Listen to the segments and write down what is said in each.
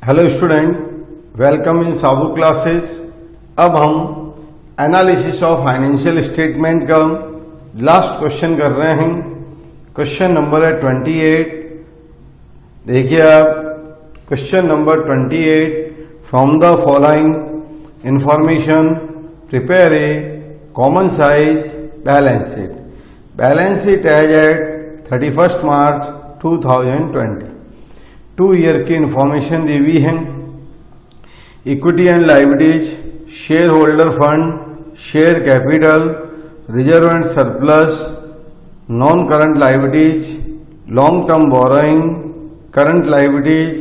Hello student, welcome in Sabu classes. अब हम analysis of financial statement का लास्ट क्वेश्चन कर रहे हैं। क्वेश्चन नंबर है 28। देखिए आप, question number 28, from the following information prepare a common size balance sheet. Balance sheet as at 31 March 2020। 2 year की इंफॉर्मेशन दी हुई है। Equity and liabilities, share holder fund, share capital, reserve and surplus, non current liabilities, long term borrowing, current liabilities,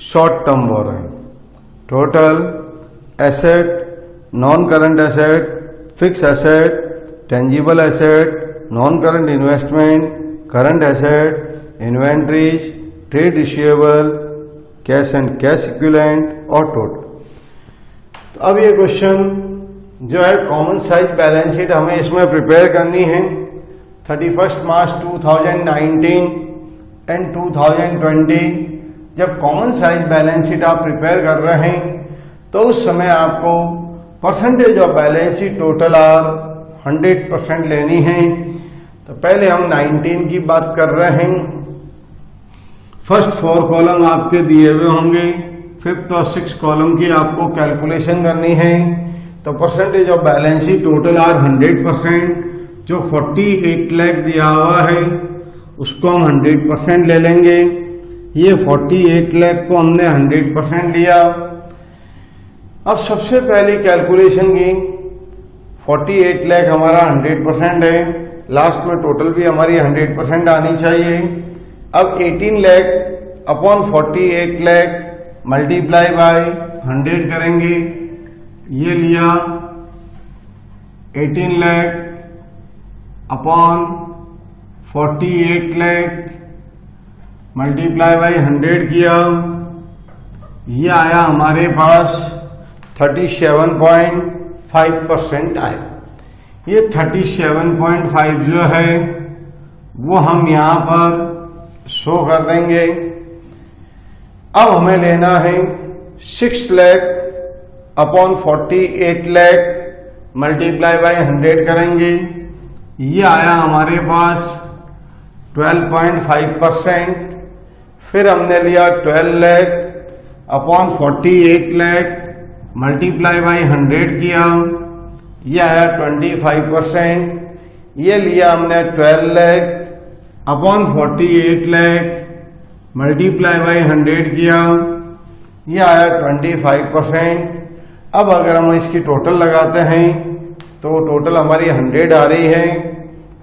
short term borrowing, total asset, non current asset, fix asset, tangible asset, non current investment, current asset, inventories, trade receivable, cash and cash equivalent और total. तो अब ये question जो है common size balance sheet हमें इसमें prepare करनी है 31 मार्च 2019 एंड 2020। जब कॉमन साइज बैलेंस शीट आप प्रिपेयर कर रहे हैं तो उस समय आपको percentage of balance sheet total are 100% लेनी है। तो पहले हम 19 की बात कर रहे हैं। फर्स्ट 4 कॉलम आपके दिए हुए होंगे, 5th और 6th कॉलम की आपको कैलकुलेशन करनी है। तो percentage of balance sheet total are 100%। जो 48 लाख दिया हुआ है उसको हम 100% ले लेंगे। ये 48 लाख को हमने 100% लिया। अब सबसे पहली कैलकुलेशन की 48 लाख हमारा 100% है, लास्ट में टोटल भी हमारी 100% आनी चाहिए। अब 18 lakh upon 48 lakh multiply by 100 करेंगे। ये लिया 18 lakh upon 48 lakh multiply by 100 किया। ये आया हमारे पास 37.5% आया। ये 37.5 जो है वो हम यहां पर शो कर देंगे। अब हमें लेना है 6 lakh upon 48 lakh multiply by 100 करेंगे। ये आया हमारे पास 12.5%। फिर हमने लिया 12 lakh upon 48 lakh multiply by 100 किया। ये आया 25%। ये लिया हमने 12 lakh upon 48 lakh multiply by 100 किया। ये आया 25%। अब अगर हम इसकी टोटल लगाते हैं तो टोटल हमारी 100 आ रही है,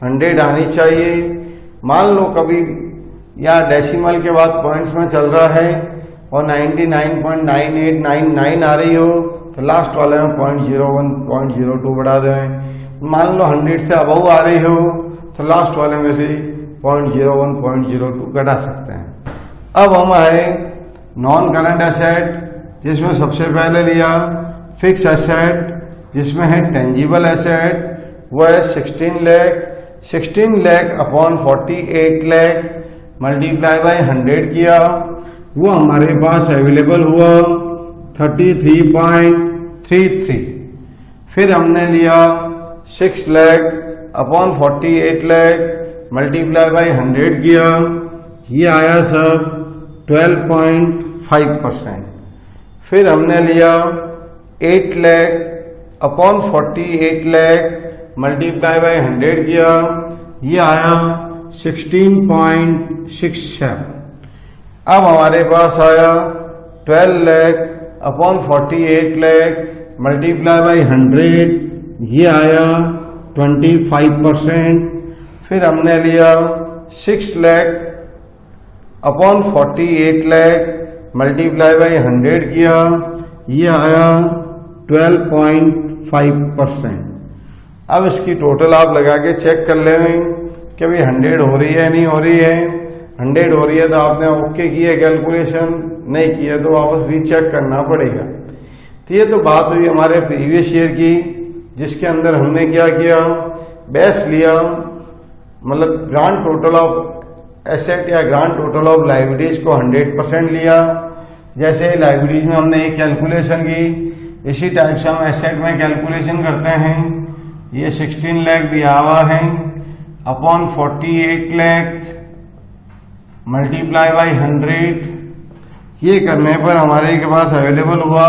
100 आनी चाहिए। मान लो कभी या डेसिमल के बाद पॉइंट्स में चल रहा है और 99.9899 आ रही हो तो लास्ट वाले में 0.01 0.02 बढ़ा दें। मान लो 100 से अबव आ रही हो तो लास्ट वाले में से 0.01 0.02 घटा सकते हैं। अब हम आए नॉन करंट एसेट, जिसमें सबसे पहले लिया फिक्स एसेट, जिसमें है टेंजिबल एसेट, वो है 16 lakh. 16 lakh upon 48 lakh multiply by 100 किया। वो हमारे पास अवेलेबल हुआ 33.33। फिर हमने लिया 6 lakh upon 48 lakh multiply by 100 किया। ये आया सब 12.5%। फिर हमने लिया 8 lakh upon 48 lakh multiply by 100 किया। ये आया 16.67। अब हमारे पास आया 12 lakh upon 48 lakh multiply by 100। ये आया 25%। फिर हमने लिया 6 lakh upon 48 lakh multiply by 100 किया। ये आया 12.5%। अब इसकी टोटल आप लगा के चेक कर लें कि भाई 100 हो रही है नहीं हो रही है। 100 हो रही है तो आपने ओके की है कैलकुलेशन, नहीं की है तो वापस रीचेक करना पड़ेगा। तो ये तो बात हुई हमारे प्रीवियस ईयर की, जिसके अंदर हमने क्या किया, बेस लिया, मतलब ग्रांड टोटल ऑफ एसेट या ग्रांड टोटल ऑफ लायबिलिटीज को 100% लिया। जैसे लाइब्रेरीज में हमने एक कैलकुलेशन की, इसी टाइप से हम एसेट में कैलकुलेशन करते हैं। ये 16 लाख दिया हुआ है अपॉन 48 लाख मल्टीप्लाई बाई 100। ये करने पर हमारे के पास अवेलेबल हुआ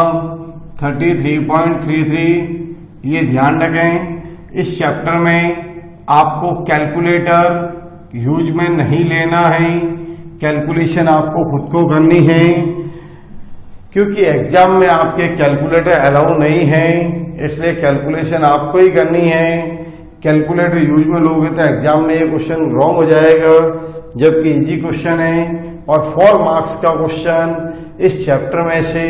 33.33। ये ध्यान रखें, इस चैप्टर में आपको कैलकुलेटर यूज में नहीं लेना है, कैलकुलेशन आपको खुद को करनी है, क्योंकि एग्जाम में आपके कैलकुलेटर अलाउ नहीं है, इसलिए कैलकुलेशन आपको ही करनी है। कैलकुलेटर यूज में लोगे तो एग्जाम में ये क्वेश्चन रॉन्ग हो जाएगा, जबकि इजी क्वेश्चन है और 4 मार्क्स का क्वेश्चन इस चैप्टर में से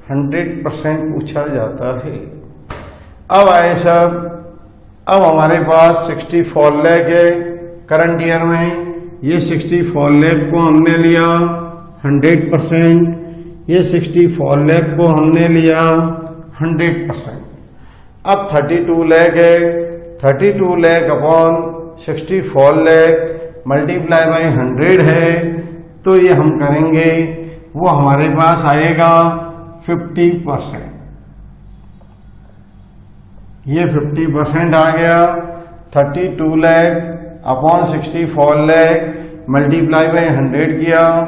100% पूछा जाता है। अब आए सब, अब हमारे पास 64 लाख है करंट ईयर में। ये 64 लाख को हमने लिया 100%, ये 64 लाख को हमने लिया 100%। अब 32 लाख है, 32 lakh upon 64 lakh multiply by 100 है, तो ये हम करेंगे, वो हमारे पास आएगा 50%। ये 50% आ गया। 32 lakh upon 64 lakh multiply by 100 किया,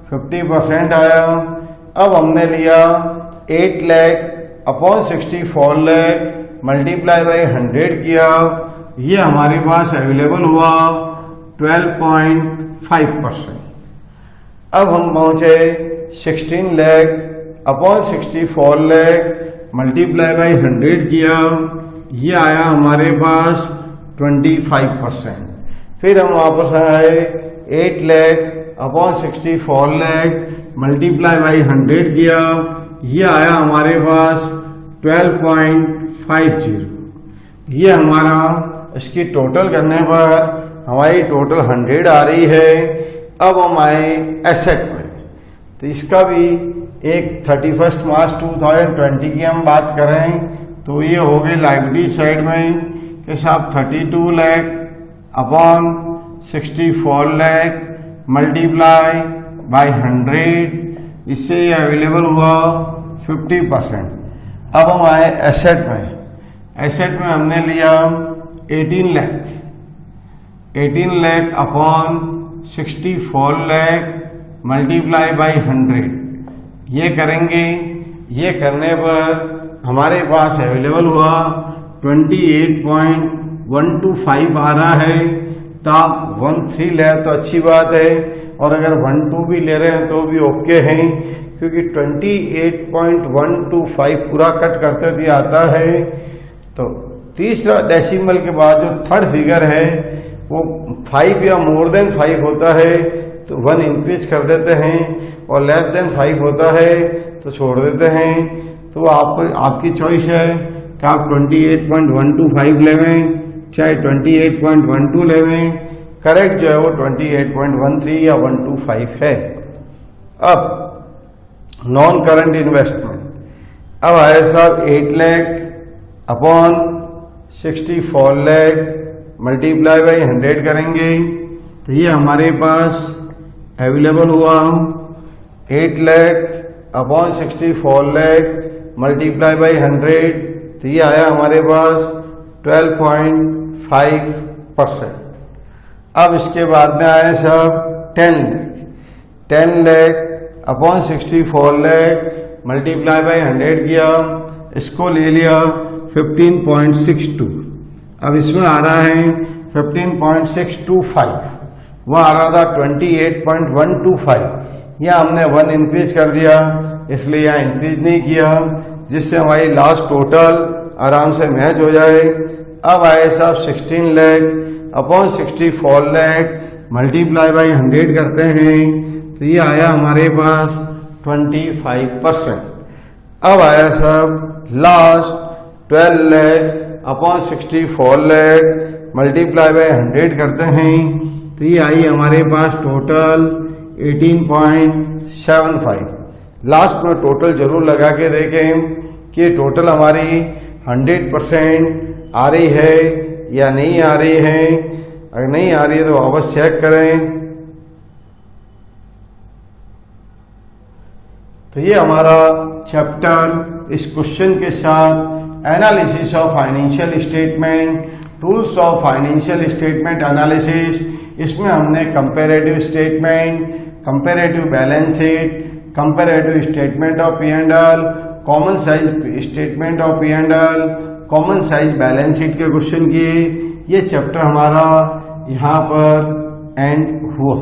50% आया। अब हमने लिया 8 lakh upon 64 lakh multiply by 100 किया, ये हमारे पास अवेलेबल हुआ 12.5%। अब हम पहुंचे 16 lakh upon 64 lakh multiply by 100 किया, ये आया हमारे पास 25%। फिर हम वापस आए 8 lakh upon 64 lakh multiply by 100 किया, ये आया हमारे पास 12.50। ये हमारा, इसकी टोटल करने पर हमारी टोटल 100 आ रही है। अब हम आए एसेट में, तो इसका भी एक 31 मार्च 2020 की हम बात करें तो ये हो गई लाइब्रेरी साइड में कि साहब 32 lakh upon 64 lakh multiply by 100, इससे ये अवेलेबल हुआ 50%। अब हम आए एसेट में, एसेट में हमने लिया 18 lakh upon 64 lakh multiply by 100, ये करेंगे। ये करने पर हमारे पास अवेलेबल हुआ 28.125 आ रहा है। तो आप 13 ले तो अच्छी बात है, और अगर 12 भी ले रहे हैं तो भी ओके हैं, क्योंकि 28.125 पूरा कट करते दिया आता है। तो तीसरा डेसिमल के बाद जो थर्ड फिगर है वो 5 या मोर देन 5 होता है तो 1 इंक्रीज कर देते हैं, और लेस देन 5 होता है तो छोड़ देते हैं। तो आपकी चॉइस है कि आप 28.125 लेवें चाहे 28.12 लेवें। करेक्ट जो है वो 28.13 या 125 है। अब नॉन करंट इन्वेस्टमेंट, अब आए साहब 8 lakh upon 64 lakh multiply by 100 करेंगे, तो ये हमारे पास अवेलेबल हुआ 8 lakh upon 64 lakh multiply by 100, तो ये आया हमारे पास 12.5%। अब इसके बाद में आए सब 10 lakh upon 64 lakh multiply by 100 किया, इसको ले लिया 15.62। अब इसमें आ रहा है 15.625, वह आ रहा था 28.125, यह हमने 1 इंक्रीज कर दिया, इसलिए यहाँ इंक्रीज नहीं किया, जिससे हमारी लास्ट टोटल आराम से मैच हो जाए। अब आए साहब 16 lakh upon 64 lakh multiply by 100 करते हैं, तो ये आया हमारे पास 25%। अब आया साहब last 12 lakh upon 64 lakh multiply by 100 करते हैं, तो ये आई हमारे पास टोटल 18.75। लास्ट में टोटल जरूर लगा के देखें कि टोटल हमारी 100% आ रही है या नहीं आ रही है। अगर नहीं आ रही है तो वापस चेक करें। तो ये हमारा चैप्टर इस क्वेश्चन के साथ analysis of financial statement, tools of financial statement analysis, इसमें हमने comparative statement, comparative balance sheet, comparative statement of P&L, common size statement of P&L, common size balance sheet के क्वेश्चन किए। ये चैप्टर हमारा यहाँ पर एंड हुआ।